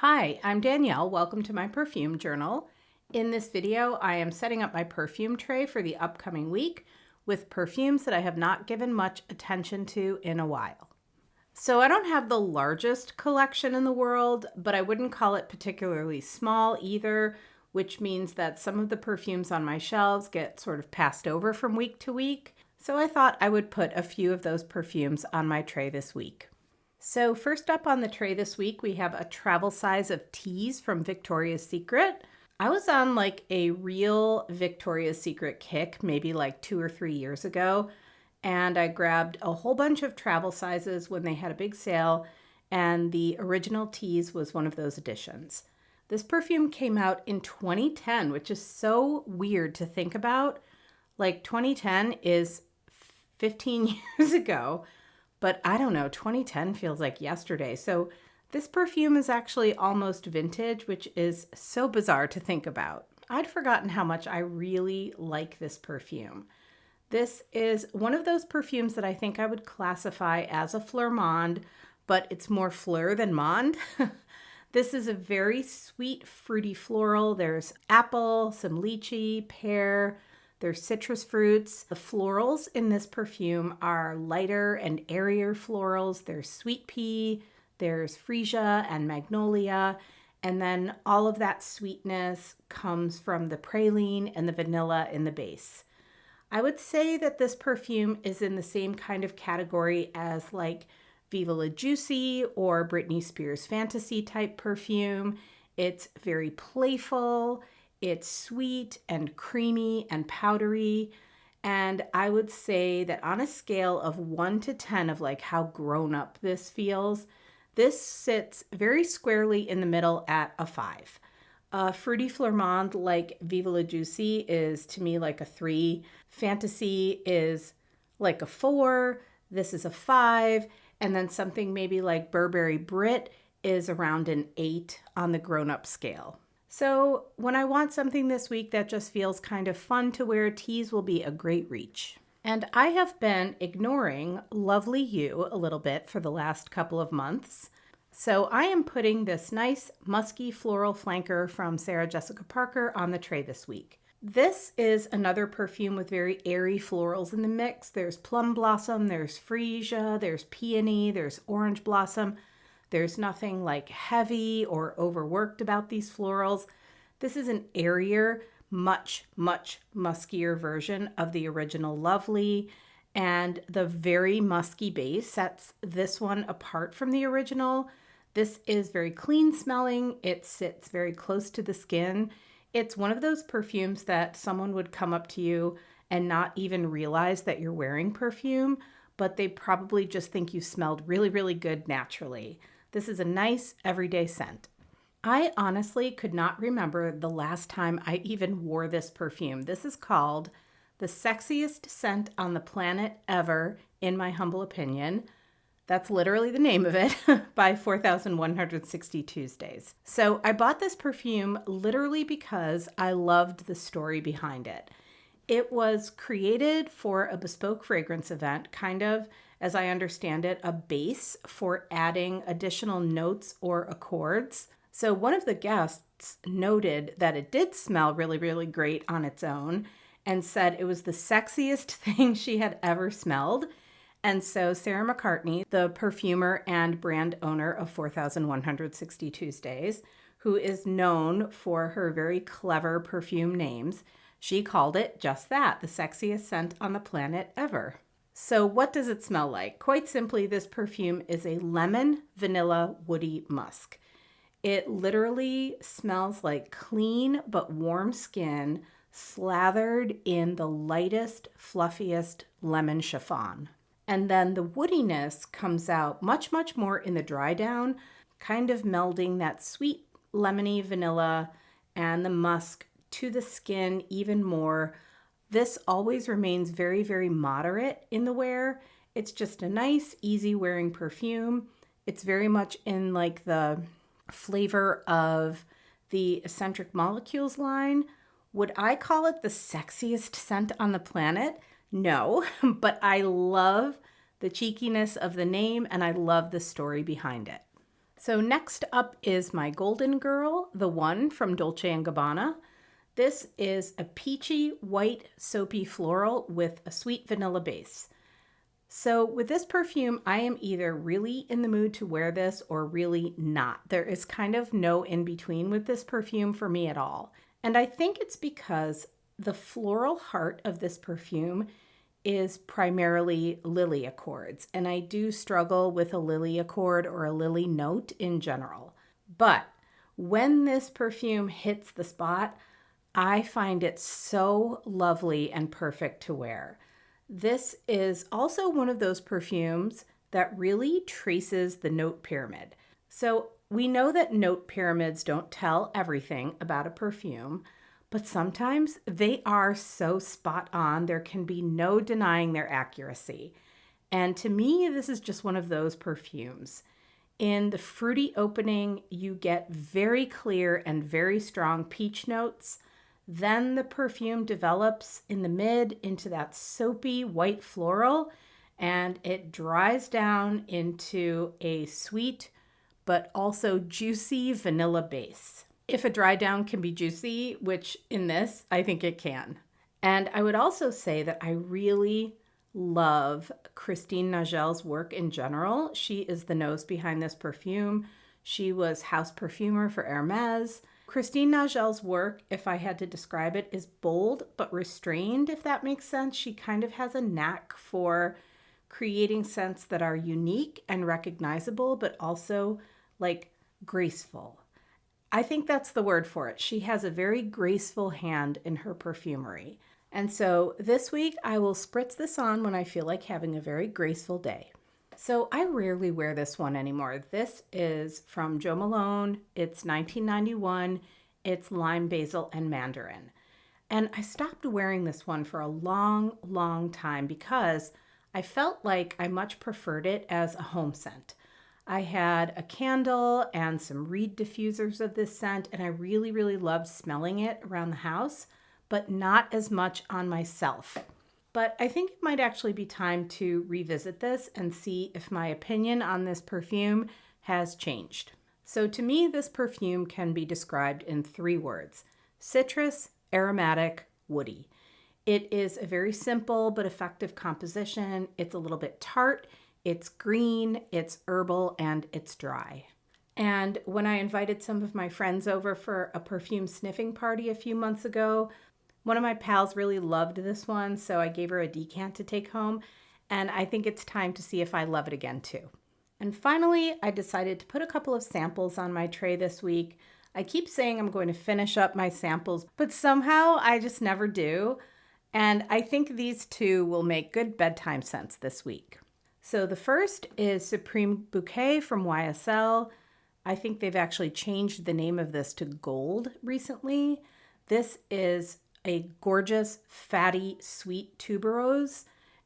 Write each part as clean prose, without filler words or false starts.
Hi, I'm Danielle. Welcome to my perfume journal. In this video, I am setting up my perfume tray for the upcoming week with perfumes that I have not given much attention to in a while. So I don't have the largest collection in the world, but I wouldn't call it particularly small either, which means that some of the perfumes on my shelves get sort of passed over from week to week. So I thought I would put a few of those perfumes on my tray this week. So first up on the tray this week, we have a travel size of Tease from Victoria's Secret. I was on like a real Victoria's Secret kick, maybe like 2 or 3 years ago, and I grabbed a whole bunch of travel sizes when they had a big sale, and the original Tease was one of those editions. This perfume came out in 2010, which is so weird to think about. Like 2010 is 15 years ago. But I don't know, 2010 feels like yesterday. So this perfume is actually almost vintage, which is so bizarre to think about. I'd forgotten how much I really like this perfume. This is one of those perfumes that I think I would classify as a fleur monde, but it's more fleur than monde. This is a very sweet, fruity floral. There's apple, some lychee, pear, there's citrus fruits. The florals in this perfume are lighter and airier florals. There's sweet pea, there's freesia and magnolia, and then all of that sweetness comes from the praline and the vanilla in the base. I would say that this perfume is in the same kind of category as like Viva La Juicy or Britney Spears Fantasy type perfume. It's very playful. It's sweet and creamy and powdery. And I would say that on a scale of 1 to 10 of like how grown up this feels, this sits very squarely in the middle at a 5. Fruity Fleur Monde like Viva La Juicy is to me like a 3. Fantasy is like a 4. This is a 5. And then something maybe like Burberry Brit is around an 8 on the grown up scale. So when I want something this week that just feels kind of fun to wear, Tease will be a great reach. And I have been ignoring Lovely You a little bit for the last couple of months. So I am putting this nice musky floral flanker from Sarah Jessica Parker on the tray this week. This is another perfume with very airy florals in the mix. There's plum blossom, there's freesia, there's peony, there's orange blossom. There's nothing like heavy or overworked about these florals. This is an airier, much muskier version of the original Lovely, and the very musky base sets this one apart from the original. This is very clean smelling. It sits very close to the skin. It's one of those perfumes that someone would come up to you and not even realize that you're wearing perfume, but they probably just think you smelled really good naturally. This is a nice everyday scent. I honestly could not remember the last time I even wore this perfume. This is called the sexiest scent on the planet ever, in my humble opinion. That's literally the name of it, by 4,160 Tuesdays. So I bought this perfume literally because I loved the story behind it. It was created for a bespoke fragrance event, kind of, as I understand it, a base for adding additional notes or accords. So one of the guests noted that it did smell really great on its own and said it was the sexiest thing she had ever smelled. And so Sarah McCartney, the perfumer and brand owner of 4,160 Tuesdays, who is known for her very clever perfume names, she called it just that, the sexiest scent on the planet ever. So what does it smell like? Quite simply, this perfume is a lemon, vanilla, woody musk. It literally smells like clean but warm skin slathered in the lightest, fluffiest lemon chiffon. And then the woodiness comes out much more in the dry down, kind of melding that sweet lemony vanilla and the musk to the skin even more. This always remains very moderate in the wear. It's just a nice, easy wearing perfume. It's very much in like the flavor of the Eccentric Molecules line. Would I call it the sexiest scent on the planet? No, but I love the cheekiness of the name and I love the story behind it. So next up is my Golden Girl, the one from Dolce & Gabbana. This is a peachy white soapy floral with a sweet vanilla base. So with this perfume, I am either really in the mood to wear this or really not. There is kind of no in between with this perfume for me at all. And I think it's because the floral heart of this perfume is primarily lily accords, and I do struggle with a lily accord or a lily note in general. But when this perfume hits the spot, I find it so lovely and perfect to wear. This is also one of those perfumes that really traces the note pyramid. So we know that note pyramids don't tell everything about a perfume, but sometimes they are so spot on, there can be no denying their accuracy. And to me, this is just one of those perfumes. In the fruity opening, you get very clear and very strong peach notes. Then the perfume develops in the mid into that soapy white floral, and it dries down into a sweet but also juicy vanilla base. If a dry down can be juicy, which in this, I think it can. And I would also say that I really love Christine Nagel's work in general. She is the nose behind this perfume. She was house perfumer for Hermes. Christine Nagel's work, if I had to describe it, is bold but restrained, if that makes sense. She kind of has a knack for creating scents that are unique and recognizable, but also like graceful. I think that's the word for it. She has a very graceful hand in her perfumery. And so this week I will spritz this on when I feel like having a very graceful day. So I rarely wear this one anymore. This is from Jo Malone. It's 1991. It's Lime, Basil, and Mandarin. And I stopped wearing this one for a long, long time because I felt like I much preferred it as a home scent. I had a candle and some reed diffusers of this scent, and I really, really loved smelling it around the house, but not as much on myself. But I think it might actually be time to revisit this and see if my opinion on this perfume has changed. So to me, this perfume can be described in 3 words: citrus, aromatic, woody. It is a very simple but effective composition. It's a little bit tart. It's green, it's herbal, and it's dry. And when I invited some of my friends over for a perfume sniffing party a few months ago, one of my pals really loved this one, so I gave her a decant to take home, and I think it's time to see if I love it again too. And finally, I decided to put a couple of samples on my tray this week. I keep saying I'm going to finish up my samples, but somehow I just never do. And I think these 2 will make good bedtime scents this week. So the first is Supreme Bouquet from YSL. I think they've actually changed the name of this to Gold recently. This is a gorgeous, fatty, sweet tuberose,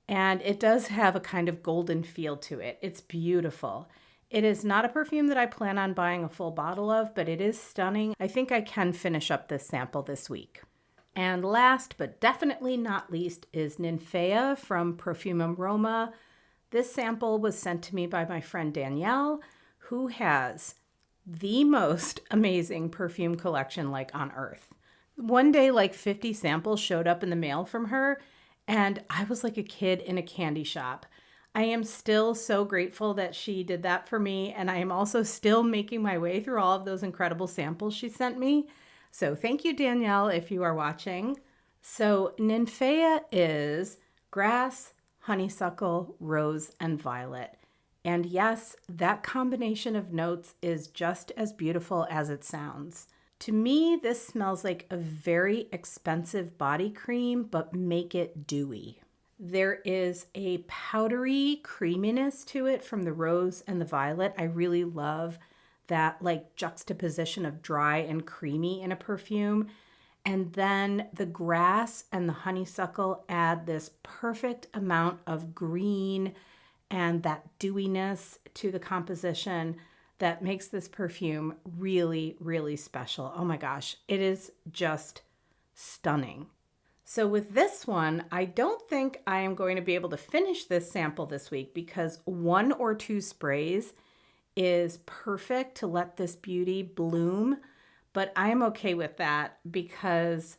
and it does have a kind of golden feel to it. It's beautiful. It is not a perfume that I plan on buying a full bottle of, but it is stunning. I think I can finish up this sample this week. And last, but definitely not least, is Ninfea from Profumum Roma. This sample was sent to me by my friend Danielle, who has the most amazing perfume collection like on earth. One day, like 50 samples showed up in the mail from her, and I was like a kid in a candy shop. I am still so grateful that she did that for me, and I am also still making my way through all of those incredible samples she sent me. So thank you, Danielle, if you are watching. So Ninfea is grass, honeysuckle, rose, and violet. And yes, that combination of notes is just as beautiful as it sounds. To me, this smells like a very expensive body cream, but make it dewy. There is a powdery creaminess to it from the rose and the violet. I really love that like juxtaposition of dry and creamy in a perfume. And then the grass and the honeysuckle add this perfect amount of green and that dewiness to the composition that makes this perfume really, really special. Oh my gosh, it is just stunning. So with this one, I don't think I am going to be able to finish this sample this week because 1 or 2 sprays is perfect to let this beauty bloom, but I'm okay with that because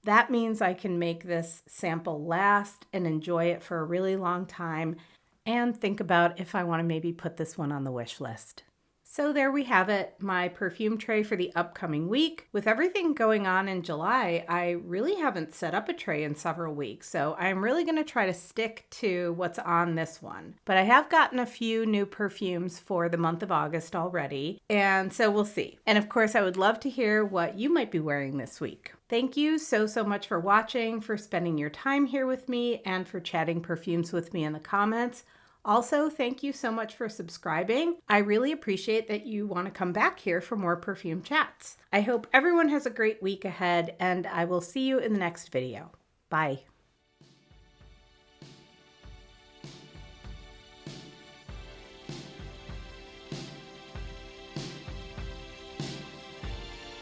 that means I can make this sample last and enjoy it for a really long time and think about if I want to maybe put this one on the wish list. So there we have it, my perfume tray for the upcoming week. With everything going on in July, I really haven't set up a tray in several weeks, so I'm really going to try to stick to what's on this one. But I have gotten a few new perfumes for the month of August already, and so we'll see. And of course, I would love to hear what you might be wearing this week. Thank you so much for watching, for spending your time here with me, and for chatting perfumes with me in the comments. Also, thank you so much for subscribing. I really appreciate that you want to come back here for more perfume chats. I hope everyone has a great week ahead, and I will see you in the next video. Bye.